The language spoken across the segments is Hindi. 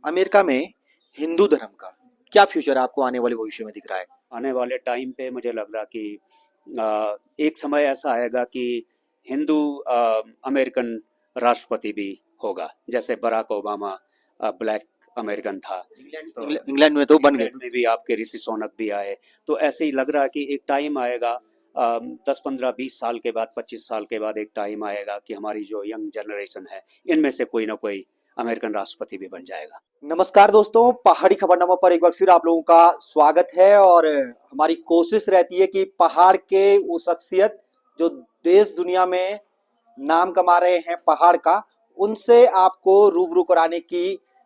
अमेरिका में हिंदू धर्म का क्या फ्यूचर आपको आने वाले भविष्य में दिख रहा है? आने वाले टाइम पे मुझे लग रहा कि एक समय ऐसा आएगा कि हिंदू अमेरिकन राष्ट्रपति भी होगा, जैसे बराक ओबामा ब्लैक अमेरिकन था। तो इंग्लैंड में तो बन गए। इंग्लैंड में भी आपके ऋषि सोनक भी आए। तो ऐसे ही लग रहा है कि एक टाइम आएगा, 10 15 20 साल के बाद, 25 साल के बाद एक टाइम आएगा कि हमारी जो यंग जनरेशन है इनमें से कोई ना कोई अमेरिकन राष्ट्रपति भी बन जाएगा। नमस्कार दोस्तों, पहाड़ी खबरनामा पर एक बार फिर आप लोगों का स्वागत है। और हमारी कोशिश रहती है कि पहाड़ के वो शख्सियत जो देश दुनिया में नाम कमा रहे हैं पहाड़ का, उनसे आपको रूबरू कराने की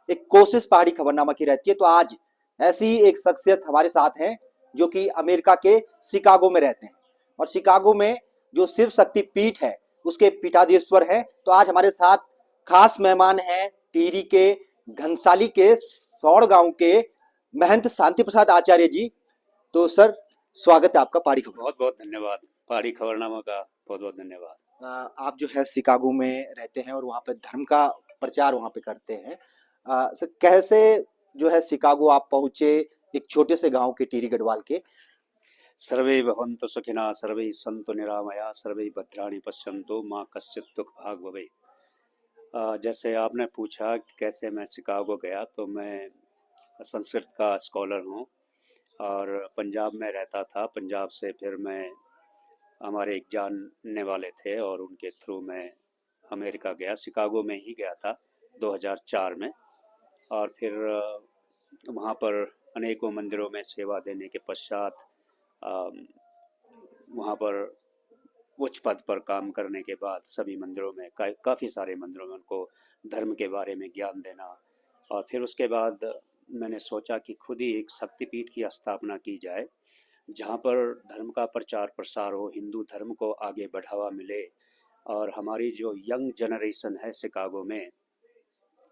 एक कोशिश पहाड़ी खबरनामा की रहती है। तो आज ऐसी एक शख्सियत हमारे साथ हैं जो कि अमेरिका के शिकागो में रहते हैं, और शिकागो में जो शिव शक्ति पीठ है उसके पीठाधीश्वर हैं। तो आज हमारे साथ खास मेहमान हैं टिहरी के घनसाली के सौड़ गांव के महंत शांति प्रसाद आचार्य जी। तो सर, स्वागत है आपका पहाड़ी खबर। बहुत बहुत धन्यवाद, पहाड़ी खबरनामा का बहुत बहुत धन्यवाद। आप जो है शिकागो में रहते हैं और वहाँ पे धर्म का प्रचार वहाँ पे करते हैं। सर, कैसे जो है शिकागो आप पहुंचे, एक छोटे से गांव के टिहरी गढ़वाल के? सर्वे भवन्तु सुखिनः, सर्वे सन्तु निरामया, सर्वे भद्राणि पश्यन्तु माँ कश्चित् दुःख भाग् भवेत्। जैसे आपने पूछा कि कैसे मैं शिकागो गया, तो मैं संस्कृत का स्कॉलर हूँ और पंजाब में रहता था। पंजाब से फिर मैं, हमारे एक जानने वाले थे और उनके थ्रू मैं अमेरिका गया, शिकागो में ही गया था 2004 में। और फिर वहाँ पर अनेकों मंदिरों में सेवा देने के पश्चात वहाँ पर उच्च पद पर काम करने के बाद सभी मंदिरों में, काफ़ी सारे मंदिरों में उनको धर्म के बारे में ज्ञान देना। और फिर उसके बाद मैंने सोचा कि खुद ही एक शक्तिपीठ की स्थापना की जाए, जहाँ पर धर्म का प्रचार प्रसार हो, हिंदू धर्म को आगे बढ़ावा मिले और हमारी जो यंग जनरेशन है शिकागो में,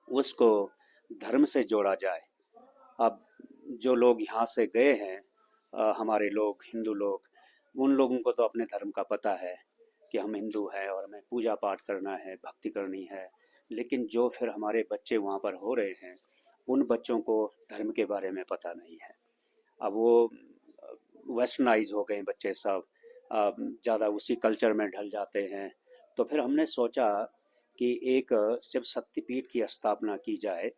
उसको धर्म से जोड़ा जाए। अब जो लोग यहाँ से गए हैं, हमारे लोग, हिंदू लोग, उन लोगों को तो अपने धर्म का पता है कि हम हिंदू हैं और हमें पूजा पाठ करना है, भक्ति करनी है। लेकिन जो फिर हमारे बच्चे वहाँ पर हो रहे हैं, उन बच्चों को धर्म के बारे में पता नहीं है। अब वो वेस्टर्नाइज हो गए बच्चे सब, ज़्यादा उसी कल्चर में ढल जाते हैं। तो फिर हमने सोचा कि एक शिव शक्तिपीठ की स्थापना की जाए,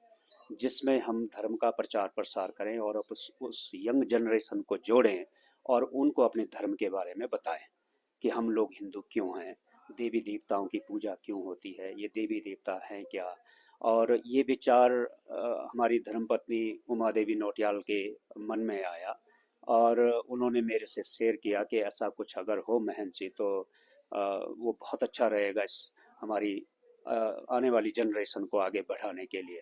जिसमें हम धर्म का प्रचार प्रसार करें और उस यंग जनरेशन को जोड़ें और उनको अपने धर्म के बारे में बताएं कि हम लोग हिंदू क्यों हैं, देवी देवताओं की पूजा क्यों होती है, ये देवी देवता हैं क्या। और ये विचार हमारी धर्मपत्नी उमा देवी नौटियाल के मन में आया और उन्होंने मेरे से शेयर किया कि ऐसा कुछ अगर हो महंत जी, तो वो बहुत अच्छा रहेगा इस हमारी आने वाली जनरेशन को आगे बढ़ाने के लिए।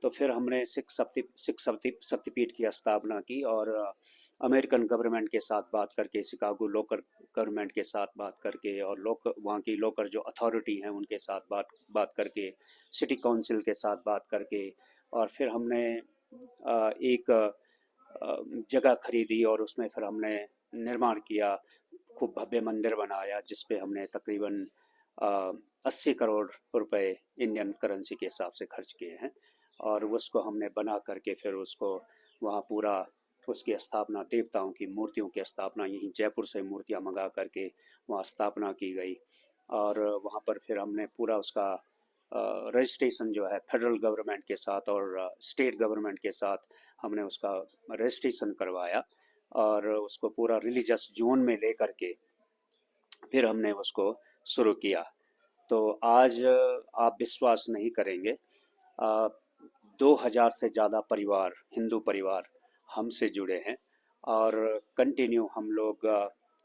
तो फिर हमने सिख शक्तिपीठ की स्थापना की और अमेरिकन गवर्नमेंट के साथ बात करके, शिकागो लोकल गवर्नमेंट के साथ बात करके और वहाँ की लोकल जो अथॉरिटी हैं उनके साथ बात बात करके, सिटी काउंसिल के साथ बात करके, और फिर हमने एक जगह खरीदी और उसमें फिर हमने निर्माण किया, खूब भव्य मंदिर बनाया, जिस पे हमने तकरीबन 80 करोड़ रुपए इंडियन करेंसी के हिसाब से खर्च किए हैं। और उसको हमने बना करके फिर उसको वहाँ पूरा उसकी स्थापना, देवताओं की मूर्तियों की स्थापना, यहीं जयपुर से मूर्तियाँ मंगा करके वहाँ स्थापना की गई। और वहाँ पर फिर हमने पूरा उसका रजिस्ट्रेशन जो है फेडरल गवर्नमेंट के साथ और स्टेट गवर्नमेंट के साथ हमने उसका रजिस्ट्रेशन करवाया और उसको पूरा रिलीजियस जोन में ले करके फिर हमने उसको शुरू किया। तो आज आप विश्वास नहीं करेंगे, 2000 से ज़्यादा परिवार, हिंदू परिवार हमसे जुड़े हैं और कंटिन्यू हम लोग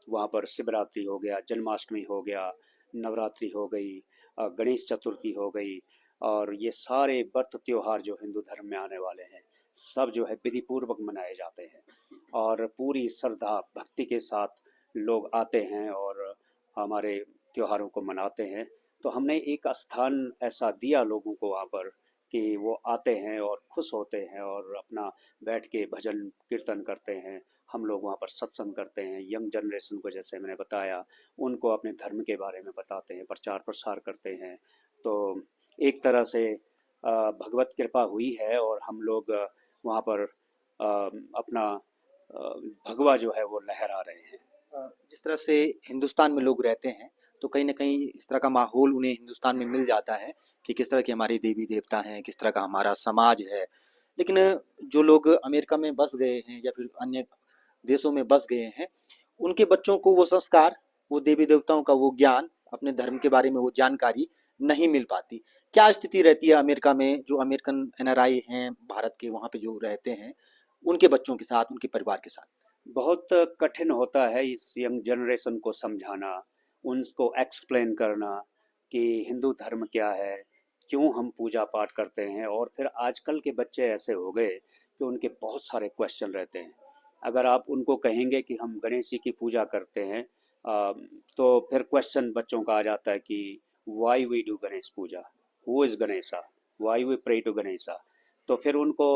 वहाँ पर शिवरात्रि हो गया, जन्माष्टमी हो गया, नवरात्रि हो गई, गणेश चतुर्थी हो गई, और ये सारे व्रत त्योहार जो हिंदू धर्म में आने वाले हैं सब जो है विधि पूर्वक मनाए जाते हैं और पूरी श्रद्धा भक्ति के साथ लोग आते हैं और हमारे त्योहारों को मनाते हैं। तो हमने एक स्थान ऐसा दिया लोगों को वहाँ पर कि वो आते हैं और खुश होते हैं और अपना बैठ के भजन कीर्तन करते हैं। हम लोग वहाँ पर सत्संग करते हैं, यंग जनरेशन को, जैसे मैंने बताया, उनको अपने धर्म के बारे में बताते हैं, प्रचार प्रसार करते हैं। तो एक तरह से भगवत कृपा हुई है और हम लोग वहाँ पर अपना भगवा जो है वो लहरा रहे हैं। जिस तरह से हिंदुस्तान में लोग रहते हैं तो कहीं ना कहीं इस तरह का माहौल उन्हें हिंदुस्तान में मिल जाता है कि किस तरह के हमारे देवी देवता हैं, किस तरह का हमारा समाज है। लेकिन जो लोग अमेरिका में बस गए हैं या फिर अन्य देशों में बस गए हैं, उनके बच्चों को वो संस्कार, वो देवी देवताओं का वो ज्ञान, अपने धर्म के बारे में वो जानकारी नहीं मिल पाती। क्या स्थिति रहती है अमेरिका में, जो अमेरिकन एनआरआई हैं भारत के वहाँ पे जो रहते हैं, उनके बच्चों के साथ, उनके परिवार के साथ? बहुत कठिन होता है इस यंग जनरेशन को समझाना, उनको एक्सप्लेन करना कि हिंदू धर्म क्या है, क्यों हम पूजा पाठ करते हैं। और फिर आजकल के बच्चे ऐसे हो गए कि उनके बहुत सारे क्वेश्चन रहते हैं। अगर आप उनको कहेंगे कि हम गणेश जी की पूजा करते हैं, तो फिर क्वेश्चन बच्चों का आ जाता है कि why we do Ganesh puja, who is Ganesha, why we pray to Ganesha. तो फिर उनको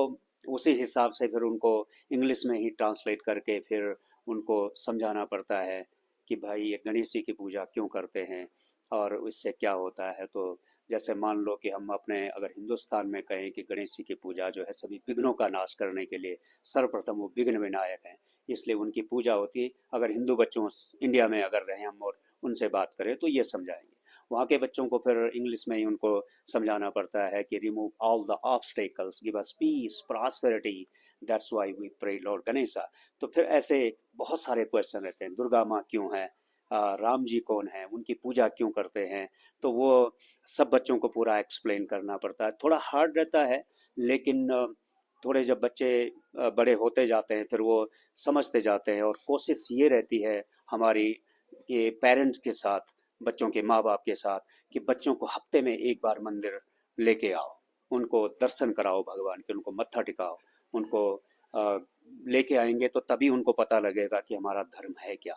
उसी हिसाब से फिर उनको इंग्लिश में ही ट्रांसलेट करके फिर उनको समझाना पड़ता है कि भाई ये गणेश जी की पूजा क्यों करते हैं और इससे क्या होता है। तो जैसे मान लो कि हम अपने अगर हिंदुस्तान में कहें कि गणेश जी की पूजा जो है सभी विघ्नों का नाश करने के लिए, सर्वप्रथम वो विघ्न विनायक हैं, इसलिए उनकी पूजा होती है। अगर हिंदू बच्चों इंडिया में अगर रहें हम और उनसे बात करें तो ये समझाएंगे। वहाँ के बच्चों को फिर इंग्लिश में ही उनको समझाना पड़ता है कि remove all the obstacles, give us peace, prosperity, that's why we pray lord Ganesha. तो फिर ऐसे बहुत सारे क्वेश्चन रहते हैं, दुर्गा माँ क्यों है, राम जी कौन है, उनकी पूजा क्यों करते हैं। तो वो सब बच्चों को पूरा एक्सप्लेन करना पड़ता है। थोड़ा हार्ड रहता है, लेकिन थोड़े जब बच्चे बड़े होते जाते हैं फिर वो समझते जाते हैं। और कोशिश ये रहती है हमारी कि पेरेंट्स के साथ, बच्चों के माँ बाप के साथ, कि बच्चों को हफ्ते में एक बार मंदिर लेके आओ, उनको दर्शन कराओ भगवान के, उनको मत्था टिकाओ। उनको अ, लेके आएंगे तो तभी उनको पता लगेगा कि हमारा धर्म है क्या।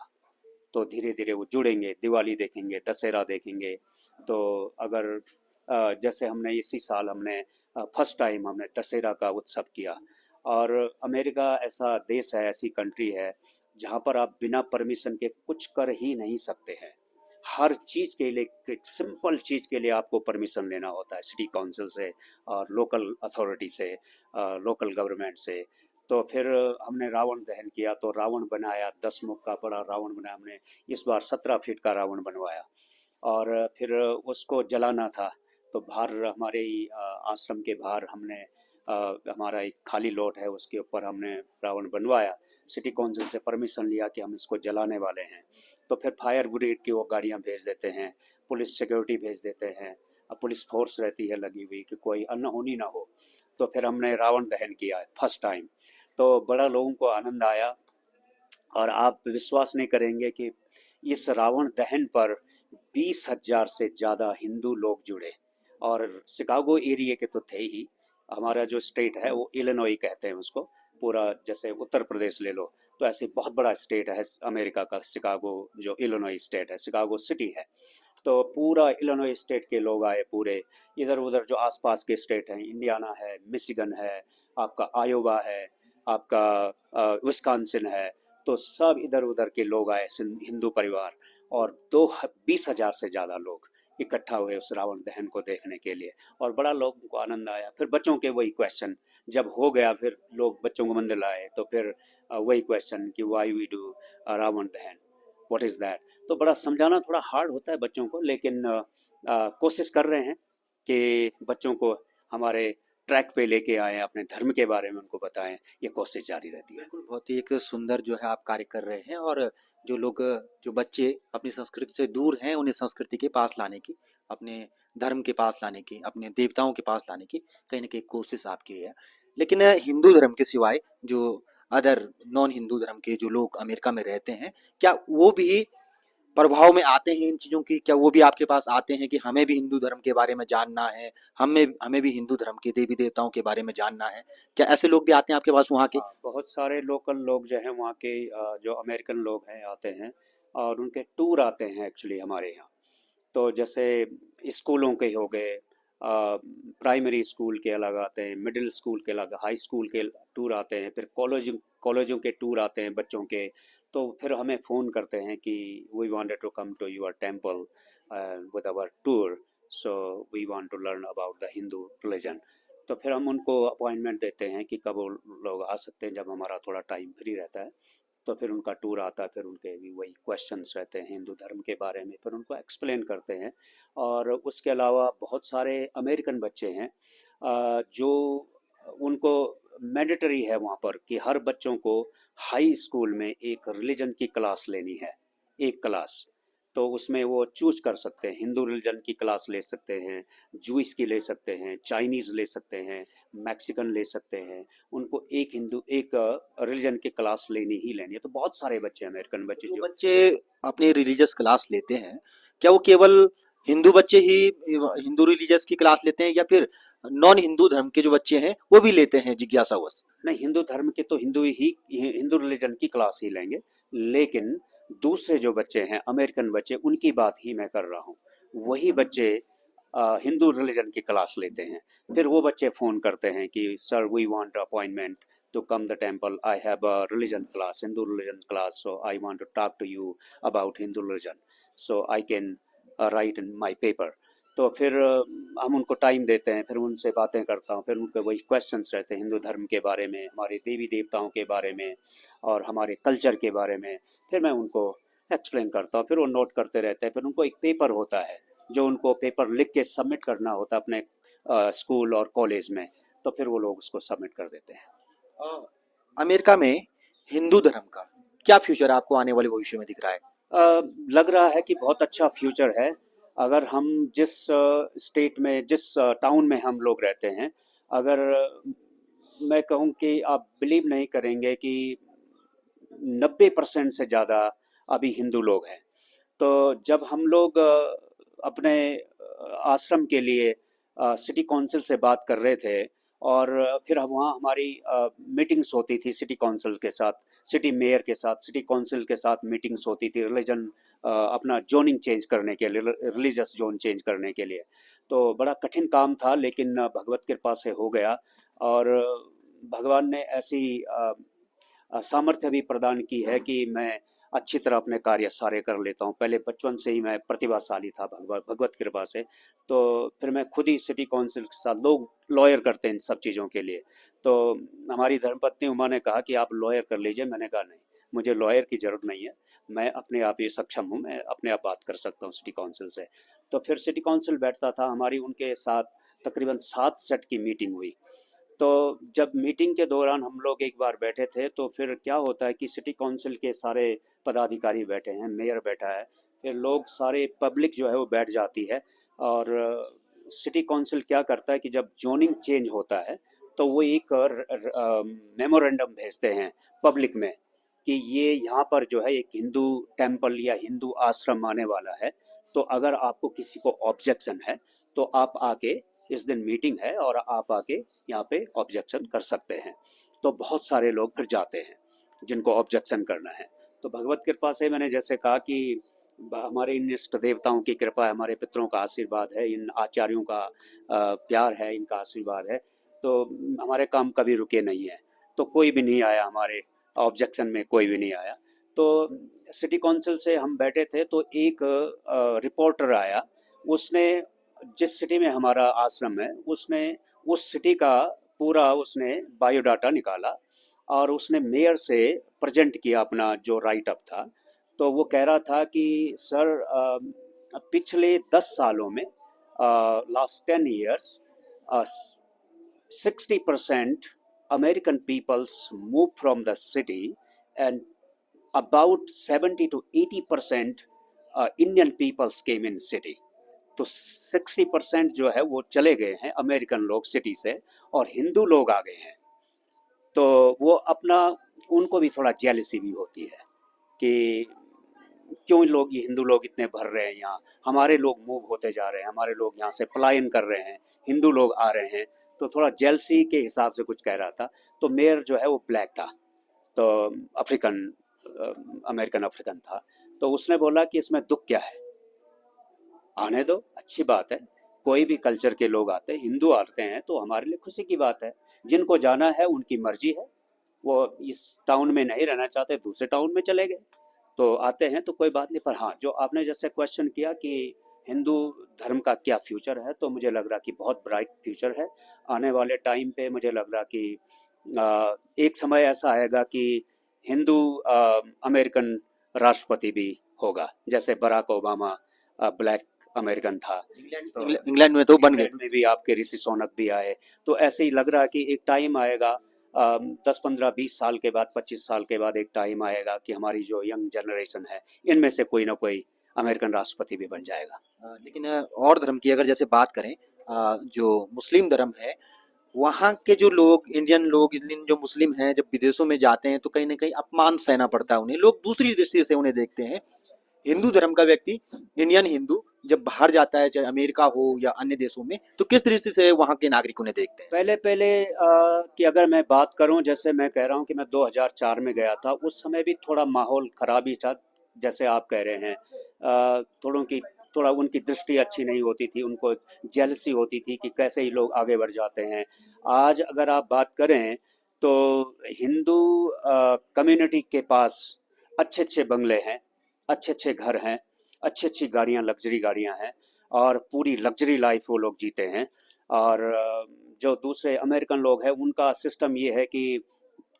तो धीरे धीरे वो जुड़ेंगे, दिवाली देखेंगे, दशहरा देखेंगे। तो अगर जैसे हमने इसी साल हमने फर्स्ट टाइम हमने दशहरा का उत्सव किया। और अमेरिका ऐसा देश है, ऐसी कंट्री है जहाँ पर आप बिना परमिशन के कुछ कर ही नहीं सकते हैं। हर चीज़ के लिए, एक सिंपल चीज़ के लिए आपको परमिशन लेना होता है सिटी काउंसिल से और लोकल अथॉरिटी से, लोकल गवर्नमेंट से। तो फिर हमने रावण दहन किया, तो रावण बनाया, 10 मुख का बड़ा रावण बनाया हमने। इस बार 17 फीट का रावण बनवाया और फिर उसको जलाना था। तो बाहर हमारे ही आश्रम के बाहर हमने हमारा एक खाली लॉट है, उसके ऊपर हमने रावण बनवाया। सिटी काउंसिल से परमिशन लिया कि हम इसको जलाने वाले हैं। तो फिर फायर ब्रिगेड की वो गाड़ियाँ भेज देते हैं, पुलिस सिक्योरिटी भेज देते हैं, पुलिस फोर्स रहती है लगी हुई कि कोई अनहोनी ना हो। तो फिर हमने रावण दहन किया फर्स्ट टाइम। तो बड़ा लोगों को आनंद आया। और आप विश्वास नहीं करेंगे कि इस रावण दहन पर 20,000 से ज़्यादा हिंदू लोग जुड़े। और शिकागो एरिया के तो थे ही। हमारा जो स्टेट है वो इलिनॉय कहते हैं उसको, पूरा जैसे उत्तर प्रदेश ले लो, तो ऐसे बहुत बड़ा स्टेट है अमेरिका का शिकागो, जो इलिनॉय स्टेट है, शिकागो सिटी है। तो पूरा इलिनॉय स्टेट के लोग आए पूरे। इधर उधर जो आसपास के स्टेट हैं, इंडियाना है, मिशिगन है, आपका आयोवा है, आपका विस्कॉन्सिन है। तो सब इधर उधर के लोग आए, हिंदू परिवार। और 20,000 से ज़्यादा लोग इकट्ठा हुए उस रावण दहन को देखने के लिए। और बड़ा लोगों को आनंद आया। फिर बच्चों के वही क्वेश्चन जब हो गया, फिर लोग बच्चों को मंदिर लाए, तो फिर वही क्वेश्चन कि वाई वी डू रावण दहन, व्हाट इज़ दैट। तो बड़ा समझाना थोड़ा हार्ड होता है बच्चों को, लेकिन कोशिश कर रहे हैं कि बच्चों को हमारे ट्रैक पे लेके आए, अपने धर्म के बारे में उनको बताएं। ये कोशिश जारी रहती है। बिल्कुल, बहुत ही एक सुंदर जो है आप कार्य कर रहे हैं। और जो लोग, जो बच्चे अपनी संस्कृति से दूर हैं, उन्हें संस्कृति के पास लाने की, अपने धर्म के पास लाने की, अपने देवताओं के पास लाने की कहीं न कहीं कोशिश आपकी है। लेकिन हिंदू धर्म के सिवाय जो अदर नॉन हिंदू धर्म के जो लोग अमेरिका में रहते हैं, क्या वो भी प्रभाव में आते हैं इन चीज़ों की? क्या वो भी आपके पास आते हैं कि हमें भी हिंदू धर्म के बारे में जानना है, हमें हमें भी हिंदू धर्म के देवी देवताओं के बारे में जानना है? क्या ऐसे लोग भी आते हैं आपके पास वहाँ के? हाँ, बहुत सारे लोकल लोग जो हैं वहाँ के, जो अमेरिकन लोग हैं आते हैं। और उनके टूर आते हैं एक्चुअली हमारे यहाँ। तो जैसे स्कूलों के हो गए, प्राइमरी स्कूल के अलग आते हैं, मिडिल स्कूल के अलग, हाई स्कूल के टूर आते हैं, फिर कॉलेजों के टूर आते हैं बच्चों के। तो फिर हमें फ़ोन करते हैं कि we wanted to come to your temple with our tour. So we want to learn about the Hindu religion. तो फिर हम उनको अपॉइंटमेंट देते हैं कि कब वो लोग आ सकते हैं, जब हमारा थोड़ा टाइम फ्री रहता है। तो फिर उनका टूर आता है, फिर उनके भी वही क्वेश्चंस रहते हैं हिंदू धर्म के बारे में, फिर उनको एक्सप्लेन करते हैं। और उसके अलावा बहुत सारे अमेरिकन बच्चे हैं जो उनको मैंडेटरी है वहाँ पर कि हर बच्चों को हाई स्कूल में एक रिलीजन की क्लास लेनी है, एक क्लास। तो उसमें वो चूज कर सकते हैं, हिंदू रिलीजन की क्लास ले सकते हैं, जूइस की ले सकते हैं, चाइनीज़ ले सकते हैं, मैक्सिकन ले सकते हैं। उनको एक रिलीजन की क्लास लेनी ही लेनी है। तो बहुत सारे बच्चे, अमेरिकन बच्चे जो जो बच्चे अपनी रिलीजियस क्लास लेते हैं, क्या वो केवल हिंदू बच्चे ही हिंदू रिलीजियस की क्लास लेते हैं, या फिर नॉन हिंदू धर्म के जो बच्चे हैं वो भी लेते हैं जिज्ञासावश? नहीं, हिंदू धर्म के तो हिंदू रिलीजन की क्लास ही लेंगे। लेकिन दूसरे जो बच्चे हैं, अमेरिकन बच्चे, उनकी बात ही मैं कर रहा हूँ। वही बच्चे हिंदू रिलीजन की क्लास लेते हैं। फिर वो बच्चे फ़ोन करते हैं कि sir we want appointment to come the temple, I have a religion class, Hindu religion class, so I want to talk to you about Hindu religion, so I can write in my paper. तो फिर हम उनको टाइम देते हैं, फिर उनसे बातें करता हूँ, फिर उनके वही क्वेश्चंस रहते हैं हिंदू धर्म के बारे में, हमारे देवी देवताओं के बारे में और हमारे कल्चर के बारे में। फिर मैं उनको एक्सप्लेन करता हूँ, फिर वो नोट करते रहते हैं। फिर उनको एक पेपर होता है जो उनको पेपर लिख के सबमिट करना होता है अपने स्कूल और कॉलेज में। तो फिर वो लोग उसको सबमिट कर देते हैं। अमेरिका में हिंदू धर्म का क्या फ्यूचर आपको आने वाले भविष्य में दिख रहा है? लग रहा है कि बहुत अच्छा फ्यूचर है। अगर हम जिस स्टेट में, जिस टाउन में हम लोग रहते हैं, अगर मैं कहूँ कि आप बिलीव नहीं करेंगे कि 90% से ज़्यादा अभी हिंदू लोग हैं। तो जब हम लोग अपने आश्रम के लिए सिटी काउंसिल से बात कर रहे थे, और फिर हम वहाँ हमारी मीटिंग्स होती थी सिटी काउंसिल के साथ, सिटी मेयर के साथ, सिटी काउंसिल के साथ मीटिंग्स होती थी रिलीजन अपना जोनिंग चेंज करने के लिए, रिलीजियस जोन चेंज करने के लिए। तो बड़ा कठिन काम था, लेकिन भगवत कृपा से हो गया। और भगवान ने ऐसी सामर्थ्य भी प्रदान की है कि मैं अच्छी तरह अपने कार्य सारे कर लेता हूँ। पहले बचपन से ही मैं प्रतिभाशाली था भगवत कृपा से। तो फिर मैं खुद ही सिटी काउंसिल के साथ, लोग लॉयर करते हैं इन सब चीज़ों के लिए। तो हमारी धर्मपत्नी उमा ने कहा कि आप लॉयर कर लीजिए। मैंने कहा नहीं, मुझे लॉयर की ज़रूरत नहीं है, मैं अपने आप ही सक्षम हूँ, मैं अपने आप बात कर सकता हूँ सिटी काउंसिल से। तो फिर सिटी काउंसिल बैठता था, हमारी उनके साथ तकरीबन 7 सेट की मीटिंग हुई। तो जब मीटिंग के दौरान हम लोग एक बार बैठे थे, तो फिर क्या होता है कि सिटी काउंसिल के सारे पदाधिकारी बैठे हैं, मेयर बैठा है, फिर लोग सारे पब्लिक जो है वो बैठ जाती है। और सिटी काउंसिल क्या करता है कि जब जोनिंग चेंज होता है तो वो एक मेमोरेंडम भेजते हैं पब्लिक में कि ये यहाँ पर जो है एक हिंदू टेम्पल या हिंदू आश्रम आने वाला है। तो अगर आपको किसी को ऑब्जेक्शन है तो आप आके, इस दिन मीटिंग है और आप आके यहाँ पे ऑब्जेक्शन कर सकते हैं। तो बहुत सारे लोग फिर जाते हैं जिनको ऑब्जेक्शन करना है। तो भगवत कृपा से, मैंने जैसे कहा कि हमारे इन इष्ट देवताओं की कृपा है, हमारे पितरों का आशीर्वाद है, इन आचार्यों का प्यार है, इनका आशीर्वाद है। तो हमारे काम कभी रुके नहीं है। तो कोई भी नहीं आया हमारे ऑब्जेक्शन में, कोई भी नहीं आया। तो सिटी काउंसिल से हम बैठे थे, तो एक रिपोर्टर आया। उसने, जिस सिटी में हमारा आश्रम है, उसने उस सिटी का पूरा उसने बायोडाटा निकाला और उसने मेयर से प्रेजेंट किया अपना जो राइट अप था। तो वो कह रहा था कि सर, पिछले 10 सालों में, last 10 years, 60% American peoples move from the city, and about 70 to 80% Indian peoples came in city. तो 60% जो है वो चले गए हैं अमेरिकन लोग सिटी से, और हिंदू लोग आ गए हैं। तो वो अपना, उनको भी थोड़ा जेलसी भी होती है कि क्यों लोग, ये हिंदू लोग इतने भर रहे हैं यहाँ, हमारे लोग मूव होते जा रहे हैं, हमारे लोग यहाँ से पलायन कर रहे हैं, हिंदू लोग आ रहे हैं। तो थोड़ा जेलसी के हिसाब से कुछ कह रहा था। तो मेयर जो है वो ब्लैक था, तो अफ्रीकन, अमेरिकन अफ्रीकन था। तो उसने बोला कि इसमें दुख क्या है, आने दो, अच्छी बात है, कोई भी कल्चर के लोग आते हैं, हिंदू आते हैं तो हमारे लिए खुशी की बात है। जिनको जाना है उनकी मर्जी है, वो इस टाउन में नहीं रहना चाहते, दूसरे टाउन में चले गए, तो आते हैं तो कोई बात नहीं। पर हाँ, जो आपने जैसे क्वेश्चन किया कि हिंदू धर्म का क्या फ्यूचर है, तो मुझे लग रहा कि बहुत ब्राइट फ्यूचर है। आने वाले टाइम पे मुझे लग रहा कि एक समय ऐसा आएगा कि हिंदू अमेरिकन राष्ट्रपति भी होगा, जैसे बराक ओबामा ब्लैक अमेरिकन था। तो इंग्लैंड में तो बन गए। इंग्लैंड में भी आपके ऋषि सोनक भी आए। तो ऐसे ही लग रहा है कि एक टाइम आएगा, 10 15 20 साल के बाद, 25 साल के बाद एक टाइम आएगा कि हमारी जो यंग जनरेशन है इनमें से कोई ना कोई अमेरिकन राष्ट्रपति भी बन जाएगा। लेकिन और धर्म की अगर जैसे बात करें, जो मुस्लिम धर्म है, वहाँ के जो लोग, इंडियन जो मुस्लिम हैं, जब विदेशों में जाते हैं तो कहीं ना कहीं अपमान सहना पड़ता है उन्हें, लोग दूसरी दृष्टि से उन्हें देखते हैं। हिंदू धर्म का व्यक्ति, इंडियन हिंदू, जब बाहर जाता है, चाहे अमेरिका हो या अन्य देशों में, तो किस दृष्टि से वहाँ के नागरिक उन्हें देखते हैं? पहले पहले कि अगर मैं बात करूं, जैसे मैं कह रहा हूं कि मैं 2004 में गया था, उस समय भी थोड़ा माहौल खराब ही था, जैसे आप कह रहे हैं। थोड़ा उनकी दृष्टि अच्छी नहीं होती थी, उनको जेलसी होती थी कि कैसे ही लोग आगे बढ़ जाते हैं। आज अगर आप बात करें तो हिंदू कम्युनिटी के पास अच्छे अच्छे बंगले हैं, अच्छे अच्छे घर हैं, अच्छी अच्छी गाड़ियाँ, लग्जरी गाड़ियाँ हैं, और पूरी लग्जरी लाइफ वो लोग जीते हैं। और जो दूसरे अमेरिकन लोग हैं उनका सिस्टम ये है कि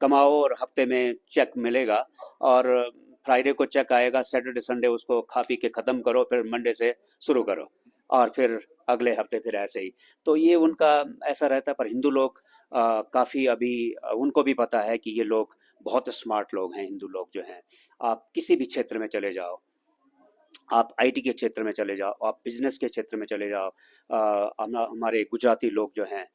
कमाओ और हफ्ते में चेक मिलेगा, और फ्राइडे को चेक आएगा, सैटरडे संडे उसको खा पी के ख़त्म करो, फिर मंडे से शुरू करो, और फिर अगले हफ्ते फिर ऐसे ही। तो ये उनका ऐसा रहता है। पर हिंदू लोग काफ़ी अभी उनको भी पता है कि ये लोग बहुत स्मार्ट लोग हैं, हिंदू लोग जो हैं। आप किसी भी क्षेत्र में चले जाओ, आप आईटी के क्षेत्र में चले जाओ, आप बिजनेस के क्षेत्र में चले जाओ, हमारे गुजराती लोग जो हैं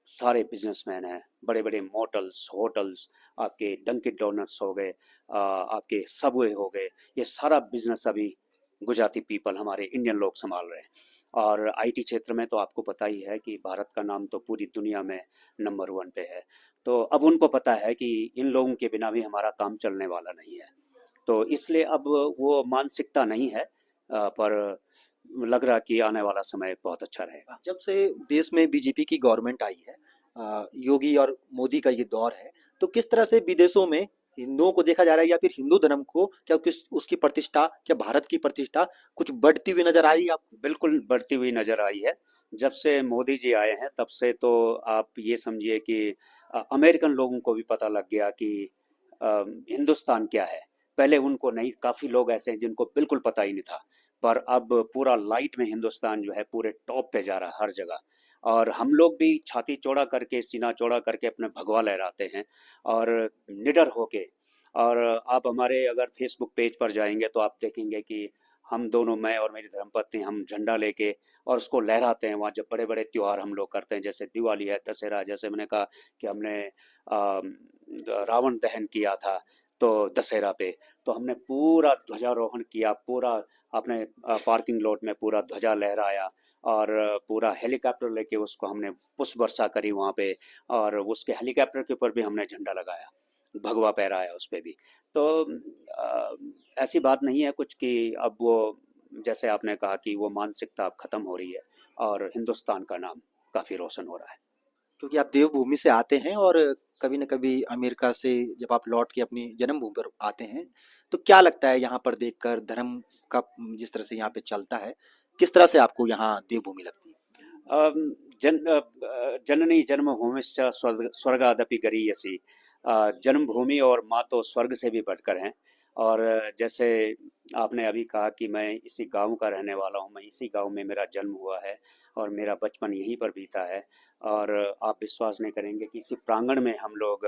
सारे बिजनेसमैन हैं, बड़े बड़े मोटल्स, होटल्स, आपके डंकिन डोनट्स हो गए, आपके सबवे हो गए, ये सारा बिजनेस अभी गुजराती पीपल, हमारे इंडियन लोग संभाल रहे हैं। और आईटी क्षेत्र में तो आपको पता ही है कि भारत का नाम तो पूरी दुनिया में नंबर 1 पे है। तो अब उनको पता है कि इन लोगों के बिना भी हमारा काम चलने वाला नहीं है। तो इसलिए अब वो मानसिकता नहीं है, पर लग रहा कि आने वाला समय बहुत अच्छा रहेगा। जब से देश में बीजेपी की गवर्नमेंट आई है, योगी और मोदी का ये दौर है, तो किस तरह से विदेशों में हिंदुओं को देखा जा रहा है, या फिर हिंदू धर्म को क्या किस उसकी प्रतिष्ठा, क्या भारत की प्रतिष्ठा कुछ बढ़ती हुई नजर आ रही है आपको? बिल्कुल बढ़ती हुई नज़र आई है। जब से मोदी जी आए हैं तब से तो आप ये समझिए कि अमेरिकन लोगों को भी पता लग गया कि हिंदुस्तान क्या है। पहले उनको नहीं, काफ़ी लोग ऐसे हैं जिनको बिल्कुल पता ही नहीं था, पर अब पूरा लाइट में हिंदुस्तान जो है पूरे टॉप पे जा रहा है हर जगह। और हम लोग भी छाती चौड़ा करके, सीना चौड़ा करके अपने भगवा लहराते हैं, और निडर होके। और आप हमारे अगर फेसबुक पेज पर जाएंगे तो आप देखेंगे कि हम दोनों, मैं और मेरी धर्मपत्नी, हम झंडा लेके और उसको लहराते हैं वहाँ। जब बड़े बड़े त्योहार हम लोग करते हैं, जैसे दिवाली है, दशहरा, जैसे मैंने कहा कि हमने रावण दहन किया था, तो दशहरा पे तो हमने पूरा ध्वजारोहण किया, पूरा अपने पार्किंग लॉट में पूरा ध्वजा लहराया, और पूरा हेलीकॉप्टर लेके उसको हमने पुष्प वर्षा करी वहाँ पे, और उसके हेलीकॉप्टर के ऊपर भी हमने झंडा लगाया, भगवा फहराया उस पे भी। तो अ, ऐसी बात नहीं है कुछ कि अब वो, जैसे आपने कहा कि वो मानसिकता अब खत्म हो रही है, और हिंदुस्तान का नाम काफ़ी रोशन हो रहा है। क्योंकि आप देवभूमि से आते हैं, और कभी न कभी अमेरिका से जब आप लौट के अपनी जन्मभूमि पर आते हैं, तो क्या लगता है यहाँ पर देखकर धर्म का जिस तरह से यहाँ पे चलता है, किस तरह से आपको यहाँ देवभूमि लगती है? अम, जननी जन्मभूमिश्च स्वर्गादपि गरीयसी। जन्मभूमि और माँ तो स्वर्ग से भी बढ़कर हैं। और जैसे आपने अभी कहा कि मैं इसी गांव का रहने वाला हूँ, मैं इसी गांव में मेरा जन्म हुआ है, और मेरा बचपन यहीं पर बीता है। और आप विश्वास नहीं करेंगे कि इसी प्रांगण में हम लोग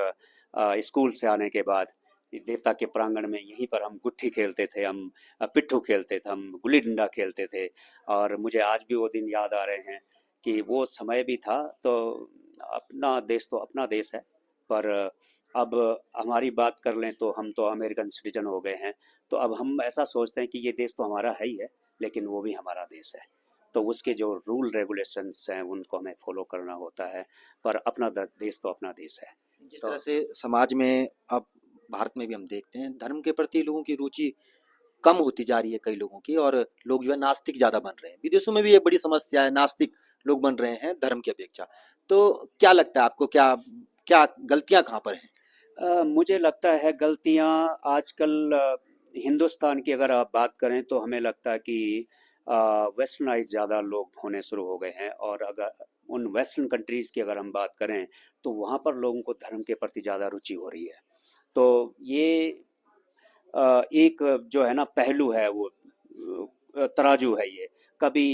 स्कूल से आने के बाद देवता के प्रांगण में यहीं पर हम गुट्ठी खेलते थे, हम पिट्ठू खेलते थे, हम गुल्ली डंडा खेलते थे। और मुझे आज भी वो दिन याद आ रहे हैं कि वो समय भी था। तो अपना देश तो अपना देश है, पर अब हमारी बात कर लें तो हम तो अमेरिकन सिटीजन हो गए हैं। तो अब हम ऐसा सोचते हैं कि ये देश तो हमारा है ही है, लेकिन वो भी हमारा देश है। तो उसके जो रूल रेगुलेशंस हैं उनको हमें फॉलो करना होता है, पर अपना देश तो अपना देश है। जिस तो तरह से समाज में अब भारत में भी हम देखते हैं, धर्म के प्रति लोगों की रुचि कम होती जा रही है कई लोगों की, और लोग जो है नास्तिक ज्यादा बन रहे हैं। विदेशों में भी ये बड़ी समस्या है, नास्तिक लोग बन रहे हैं धर्म की अपेक्षा। तो क्या लगता है आपको, क्या क्या गलतियां कहाँ पर हैं? मुझे लगता है गलतियां आजकल हिंदुस्तान की अगर आप बात करें तो हमें लगता है कि वेस्टर्नाइज ज़्यादा लोग होने शुरू हो गए हैं। और अगर उन वेस्टर्न कंट्रीज़ की अगर हम बात करें तो वहाँ पर लोगों को धर्म के प्रति ज़्यादा रुचि हो रही है। तो ये एक जो है ना पहलू है, वो तराजू है ये। कभी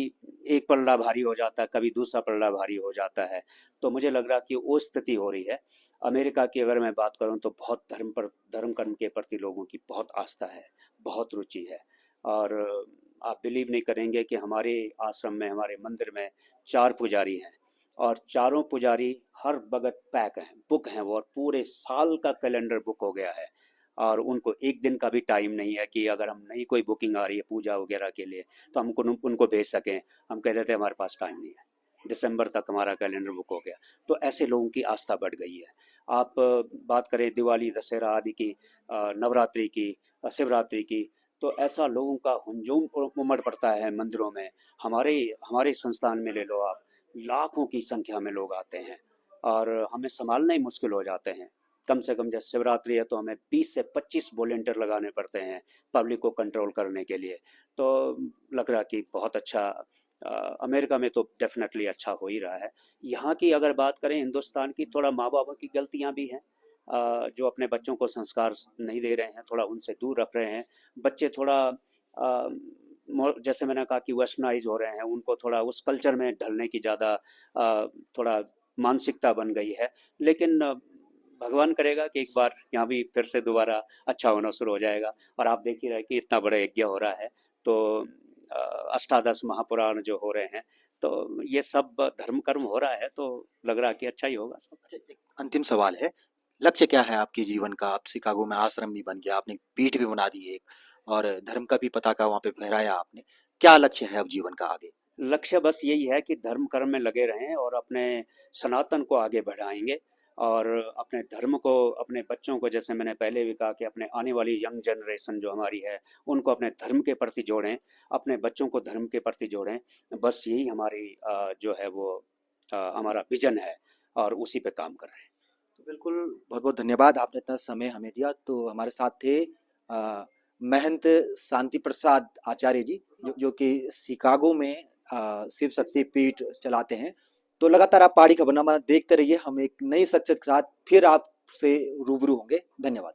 एक पलड़ा भारी हो जाता है, कभी दूसरा पलड़ा भारी हो जाता है। तो मुझे लग रहा कि वो स्थिति हो रही है। अमेरिका की अगर मैं बात करूं तो बहुत धर्म कर्म के प्रति लोगों की बहुत आस्था है, बहुत रुचि है। और आप बिलीव नहीं करेंगे कि हमारे आश्रम में, हमारे मंदिर में 4 पुजारी हैं, और चारों पुजारी हर वक्त पैक हैं, बुक हैं वो, और पूरे साल का कैलेंडर बुक हो गया है। और उनको एक दिन का भी टाइम नहीं है कि अगर हम नहीं, कोई बुकिंग आ रही है पूजा वगैरह के लिए, तो हम उनको भेज सकें। हम कह देते हैं हमारे पास टाइम नहीं है, दिसंबर तक हमारा कैलेंडर बुक हो गया। तो ऐसे लोगों की आस्था बढ़ गई है। आप बात करें दिवाली, दशहरा आदि की, नवरात्रि की, शिवरात्रि की, तो ऐसा लोगों का हुजूम उमड़ पड़ता है मंदिरों में। हमारे हमारे संस्थान में ले लो आप, लाखों की संख्या में लोग आते हैं, और हमें संभालना ही मुश्किल हो जाते हैं। कम से कम जैसे शिवरात्रि है तो हमें 20 से 25 वॉलेंटियर लगाने पड़ते हैं पब्लिक को कंट्रोल करने के लिए। तो लग रहा कि बहुत अच्छा, अमेरिका में तो डेफिनेटली अच्छा हो ही रहा है। यहाँ की अगर बात करें हिंदुस्तान की, थोड़ा माँ बापों की गलतियाँ भी हैं, जो अपने बच्चों को संस्कार नहीं दे रहे हैं, थोड़ा उनसे दूर रख रहे हैं। बच्चे थोड़ा जैसे मैंने कहा कि वेस्टर्नाइज हो रहे हैं, उनको थोड़ा उस कल्चर में ढलने की ज़्यादा थोड़ा मानसिकता बन गई है। लेकिन भगवान करेगा कि एक बार यहाँ भी फिर से दोबारा अच्छा होना शुरू हो जाएगा। और आप देख ही रहे कि इतना बड़ा यज्ञ हो रहा है, तो अ, अष्टादश महापुराण जो हो रहे हैं, तो ये सब धर्म कर्म हो रहा है, तो लग रहा कि अच्छा ही होगा सब। अच्छा, एक अंतिम सवाल है, लक्ष्य क्या है आपके जीवन का? आप शिकागो में आश्रम भी बन गया, आपने पीठ भी बना दी एक, और धर्म का भी पताका वहाँ पे फहराया आपने। क्या लक्ष्य है अब जीवन का आगे? लक्ष्य बस यही है कि धर्म कर्म में लगे रहें और अपने सनातन को आगे बढ़ाएंगे। और अपने धर्म को, अपने बच्चों को, जैसे मैंने पहले भी कहा कि अपने आने वाली यंग जनरेशन जो हमारी है, उनको अपने धर्म के प्रति जोड़ें, अपने बच्चों को धर्म के प्रति जोड़ें। बस यही हमारी जो है वो हमारा विजन है, और उसी पे काम कर रहे हैं। तो बिल्कुल, बहुत बहुत धन्यवाद, आपने इतना समय हमें दिया। तो हमारे साथ थे महंत शांति प्रसाद आचार्य जी, जो कि शिकागो में शिव शक्ति पीठ चलाते हैं। तो लगातार आप पहाड़ी खबरनामा देखते रहिए, हम एक नई शख्सियत के साथ फिर आपसे रूबरू होंगे। धन्यवाद।